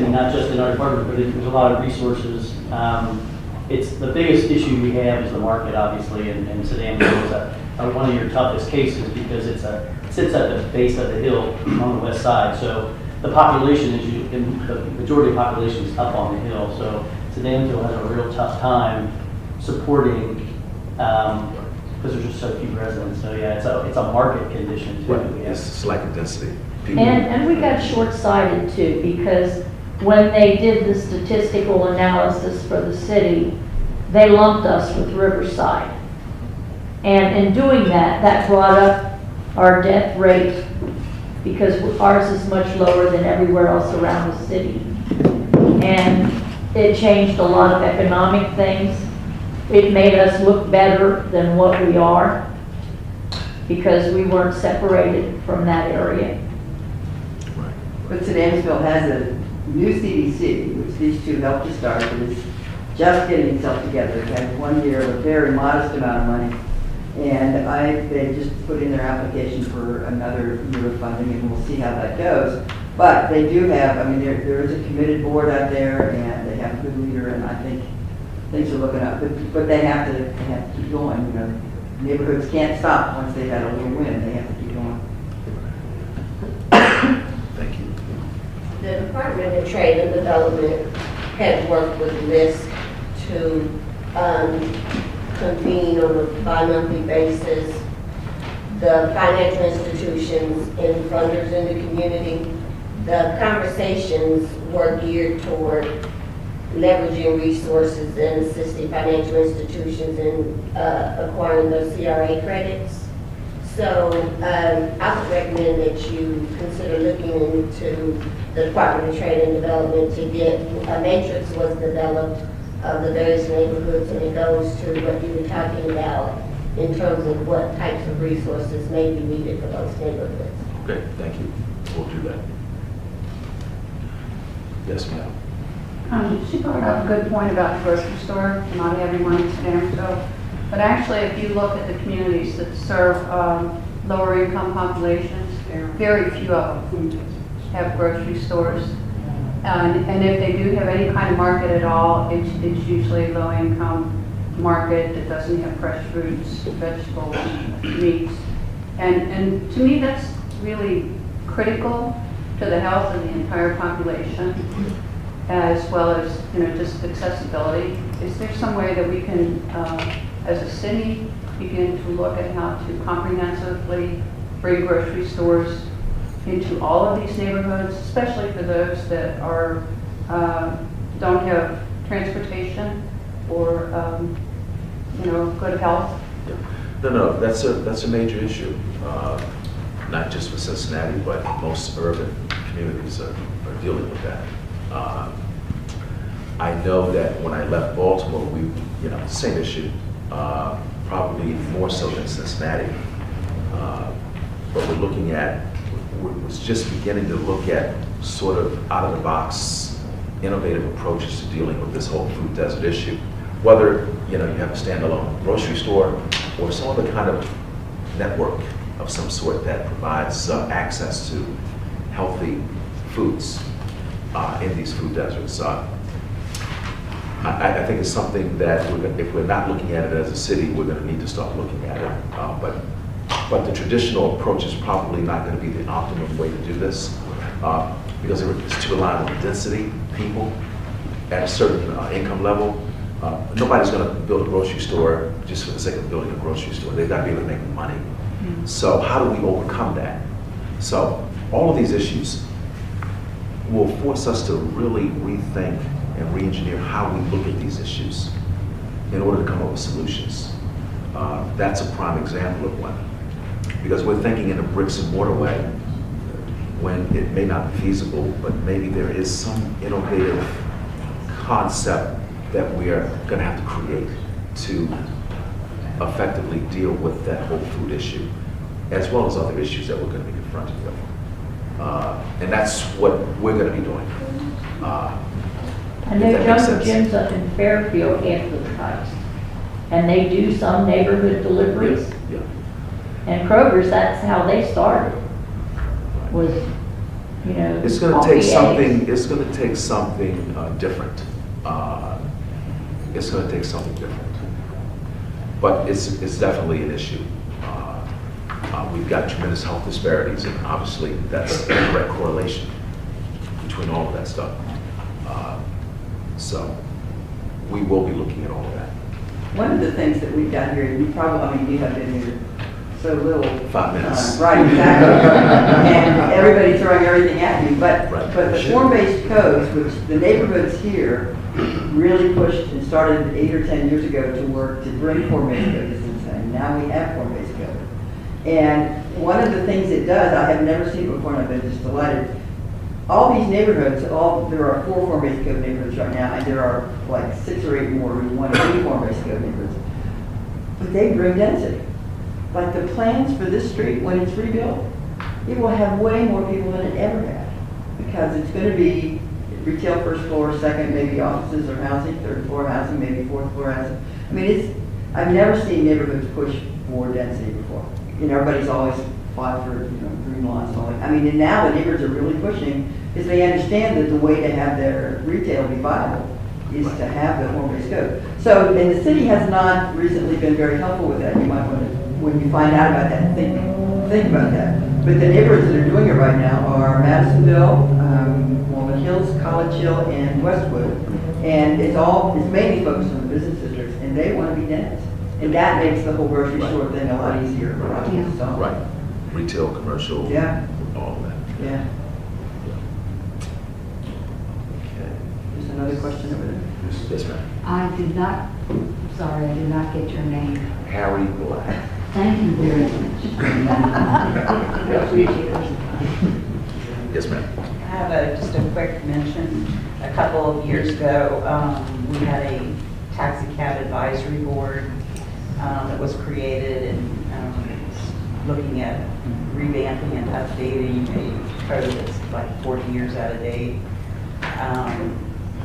not just in our department, but there's a lot of resources. It's the biggest issue we have is the market, obviously, and Sedan is one of your toughest cases because it sits at the base of the hill on the west side. So the population is the majority of the population is up on the hill. So Sedan has a real tough time supporting because there's just so few residents. So yeah, it's a market condition too. Right. Yeah. It's lack of density. People, And we got short-sighted too, because when they did the statistical analysis for the city, they lumped us with Riverside. And in doing that, that brought up our death rate because ours is much lower than everywhere else around the city. And it changed a lot of economic things. It made us look better than what we are because we weren't separated from that area. right. But Sedansville has a new CDC, which these two helped to start, but is just getting itself together. It had 1 year of a very modest amount of money. And they just put in their application for another year of funding, and we'll see how that goes. But they do have, I mean, there is a committed board out there, and they have a good leader, and I think things are looking up. But they have to keep going, you know. Neighborhoods can't stop once they've had a little win. They have to keep going. Thank you. The Department of Trade and Development had worked with LISC to convene on a bi-monthly basis the financial institutions and funders in the community. The conversations were geared toward leveraging resources and assisting financial institutions in acquiring those CRA credits. So I would recommend that you consider looking into the Department of Trade and Development to get a matrix was developed of the various neighborhoods, and it goes to what you were talking about in terms of what types of resources may be needed for those neighborhoods. Okay, thank you. We'll do that. Yes, ma'am. She brought up a good point about the grocery store, not having one in Stanford. But actually, if you look at the communities that serve lower income populations, very few of them have grocery stores. And if they do have any kind of market at all, it's usually a low income market that doesn't have fresh fruits, vegetables, meats. And to me, that's really critical to the health of the entire population, as well as, you know, just accessibility. Is there some way that we can, as a city, begin to look at how to comprehensively bring grocery stores into all of these neighborhoods, especially for those that are don't have transportation or you know, good health? No, that's a major issue, not just for Cincinnati, but most urban communities are dealing with that. I know that when I left Baltimore, same issue, probably more so than Cincinnati. But we're just beginning to look at sort of out of the box, innovative approaches to dealing with this whole food desert issue. Whether you have a standalone grocery store or some other kind of network of some sort that provides access to healthy foods in these food deserts. I think it's something that if we're not looking at it as a city, we're going to need to start looking at it. But the traditional approach is probably not going to be the optimum way to do this because it's too reliant on density, people at a certain income level. Nobody's going to build a grocery store just for the sake of building a grocery store. They've got to be able to make money. Mm-hmm. So how do we overcome that? So all of these issues will force us to really rethink and re-engineer how we look at these issues in order to come up with solutions. That's a prime example of one. Because we're thinking in a bricks and mortar way when it may not be feasible, but maybe there is some innovative concept that we are going to have to create to effectively deal with that whole food issue, as well as other issues that we're going to be confronted with. And that's what we're going to be doing. I know Jungle Jim's up in Fairfield advertised, and they do some neighborhood deliveries. Yeah. And Kroger's, that's how they started, was you know. It's gonna take RPAs. something, it's gonna take something different. It's gonna take something different. But it's definitely an issue. We've got tremendous health disparities, and obviously that's a direct correlation between all of that stuff. So we will be looking at all of that. One of the things that we've got here, you probably, I mean, you have been here so little. 5 minutes. Right, exactly. And everybody's throwing everything at you, but Right. the form-based codes, which the neighborhoods here really pushed and started 8 or 10 years ago to work to bring form-based code to Cincinnati. Now we have form-based code. And one of the things it does, I have never seen before, and I've been just delighted. All these neighborhoods, there are 4 form-based code neighborhoods right now, and there are like 6 or 8 more who want to be form-based code neighborhoods. But they bring density. Like the plans for this street, when it's rebuilt, it will have way more people than it ever had. Because it's going to be retail first floor, second, maybe offices or housing, third floor housing, maybe fourth floor housing. I mean, I've never seen neighborhoods push more density before. You know, everybody's always fought for, green lawns and all that. I mean, and now the neighbors are really pushing because they understand that the way to have their retail be viable is to have the form-based code. So, and the city has not recently been very helpful with that. You might want to, when you find out about that, think about that. But the neighborhoods that are doing it right now are Madisonville, Walnut Hills, College Hill, and Westwood. And it's mainly focused on the business districts, and they want to be dense. And that makes the whole grocery store thing a lot easier for us. So. Right. Retail, commercial. Yeah. All of that. Yeah. Okay. There's another question over there. Yes, ma'am. I did not, sorry, I did not get your name. Harry Black. Thank you very much. I appreciate it. Yes, ma'am. I have just a quick mention. A couple of years ago, we had a taxi cab advisory board that was created and looking at revamping and updating a code that's like 40 years out of date.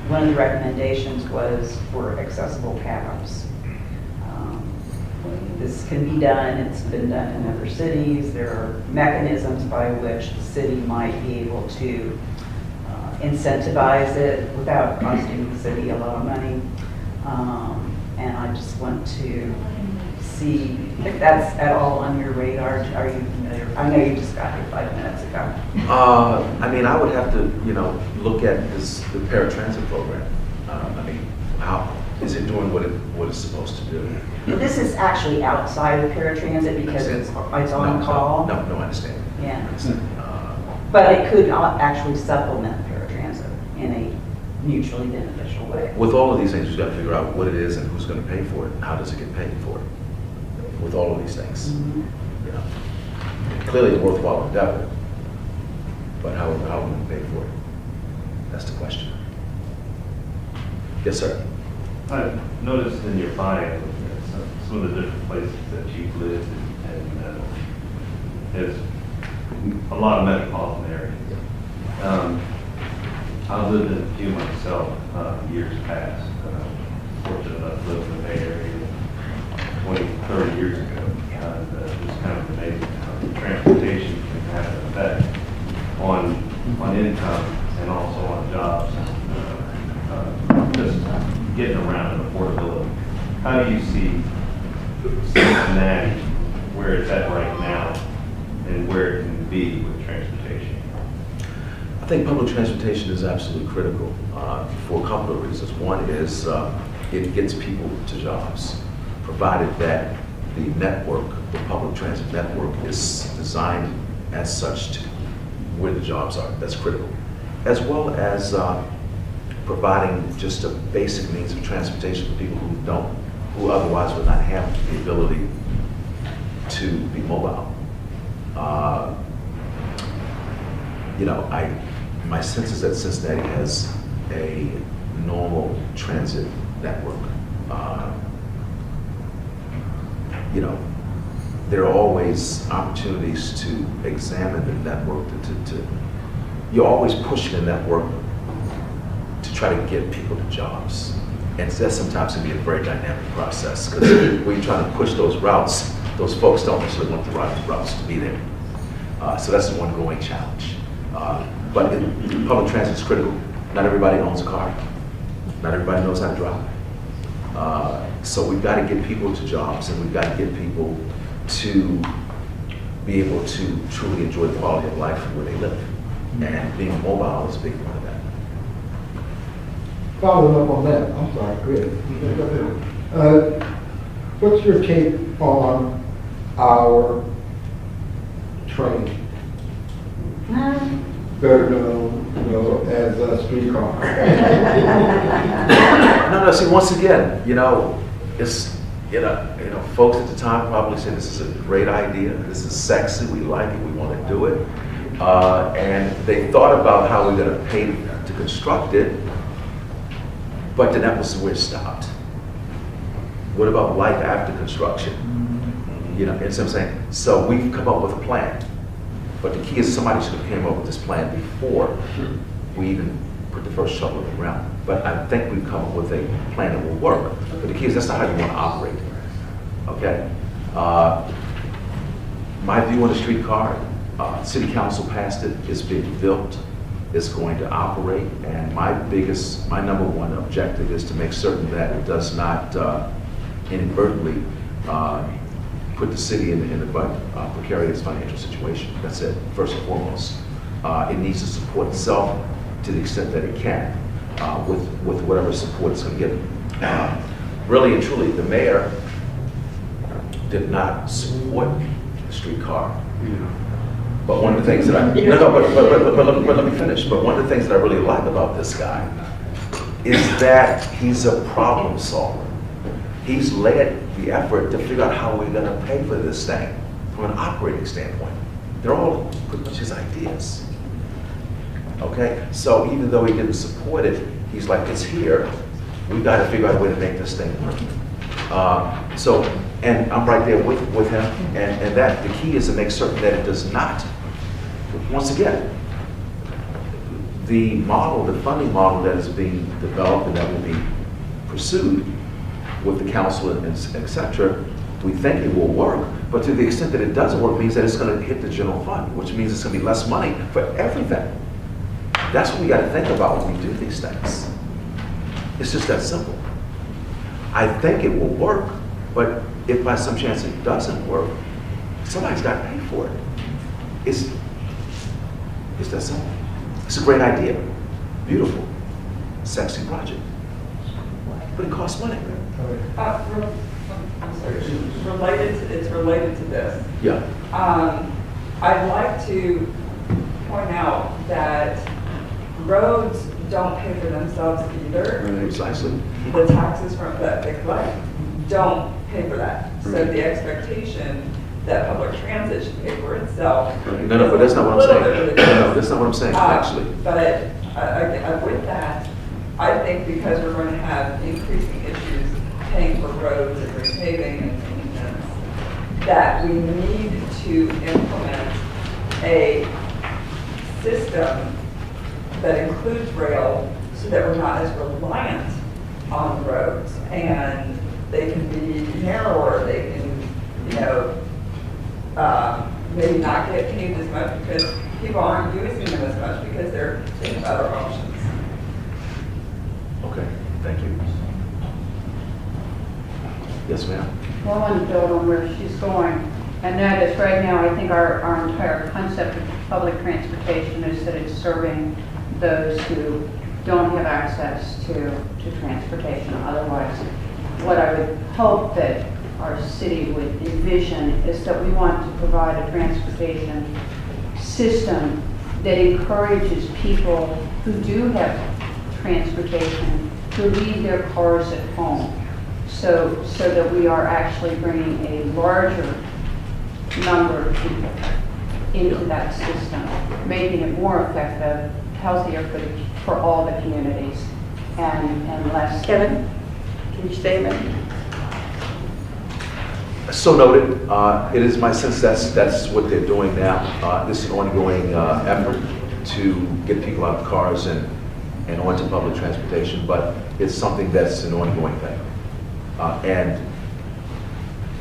One of the recommendations was for accessible cabs. This can be done, it's been done in other cities. There are mechanisms by which the city might be able to incentivize it without costing the city a lot of money. And I just want to see if that's at all on your radar. Are you familiar? I know you just got here 5 minutes ago. I mean, I would have to, look at the paratransit program. I mean, how is it doing what it's supposed to do? This is actually outside of paratransit because it's on call. No, I understand. Yeah. I understand. But it could actually supplement paratransit in a mutually beneficial way. With all of these things, we've got to figure out what it is and who's going to pay for it. And how does it get paid for it? With all of these things, clearly a worthwhile endeavor. But how are we going to pay for it? That's the question. Yes, sir. I've noticed in your bio some of the different places that you've lived and there's a lot of metropolitan areas. I've lived in a few myself years past. Fortunate enough to live in the Bay Area 20, 30 years ago. And it's kind of amazing how transportation can have an effect on income and also on jobs. Just getting around and affordability. How do you see Cincinnati, where it's at right now, and where it can be with transportation? I think public transportation is absolutely critical for a couple of reasons. One is it gets people to jobs, provided that the network, the public transit network, is designed as such to where the jobs are. That's critical. As well as providing just a basic means of transportation for people who otherwise would not have the ability to be mobile. My sense is that Cincinnati has a normal transit network. There are always opportunities to examine the network. You're always pushing the network to try to get people to jobs. And that sometimes can be a very dynamic process because when you're trying to push those routes, those folks don't necessarily want the routes to be there. So that's an ongoing challenge. But public transit is critical. Not everybody owns a car. Not everybody knows how to drive. So we've got to get people to jobs, and we've got to get people to be able to truly enjoy the quality of life where they live. And being mobile is a big part of that. Following up on that, I'm sorry, Greg. What's your take on our train? Better known as a streetcar. No, see, once again, it's, folks at the time probably said this is a great idea, this is sexy, we like it, we want to do it. And they thought about how we're going to pay to construct it, but then that was where it stopped. What about life after construction? You know what I'm saying? So we've come up with a plan. But the key is somebody should have came up with this plan before we even put the first shovel in the ground. But I think we've come up with a plan that will work. But the key is that's not how you want to operate. Okay? My view on the streetcar, city council passed it, it's being built, it's going to operate, and my number one objective is to make certain that it does not inadvertently put the city in a precarious financial situation. That's it, first and foremost. It needs to support itself to the extent that it can, with whatever support it's going to get. Really and truly, the mayor did not support the streetcar. But one of the things that but let me finish. But one of the things that I really like about this guy is that he's a problem solver. He's led the effort to figure out how we're going to pay for this thing from an operating standpoint. They're all pretty much his ideas. Okay, so even though he didn't support it, he's like, it's here. We've got to figure out a way to make this thing work. And I'm right there with him, and that the key is to make certain that it does not. Once again, the funding model that is being developed and that will be pursued with the council and et cetera, we think it will work, but to the extent that it doesn't work means that it's going to hit the general fund, which means it's going to be less money for everything. That's what we got to think about when we do these things. It's just that simple. I think it will work, but if by some chance it doesn't work, somebody's got to pay for it. It's that simple. It's a great idea. Beautiful. Sexy project. But it costs money. I'm sorry, it's related to this. Yeah. I'd like to point out that roads don't pay for themselves either. Precisely. The taxes from that they collect don't pay for that. So the expectation that public transit should pay for itself. No, but that's not what I'm saying. No, that's not what I'm saying, actually. But with that, I think because we're going to have increasing issues paying for roads and repaving and maintenance, that we need to implement a system that includes rail so that we're not as reliant on roads, and they can be narrower, they can, maybe not get paved as much because people aren't using them as much because they're thinking about other options. Okay, thank you. Yes, ma'am. Well, I want to build on where she's going, and that is right now, I think our entire concept of public transportation is that it's serving those who don't have access to transportation otherwise. What I would hope that our city would envision is that we want to provide a transportation system that encourages people who do have transportation to leave their cars at home, so that we are actually bringing a larger number of people into that system, making it more effective, healthier for all the communities, and less. Kevin, can you stay a minute? So noted. It is my sense that's what they're doing now. This is an ongoing effort to get people out of cars and onto public transportation, but it's something that's an ongoing thing. And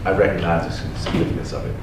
I recognize the significance of it.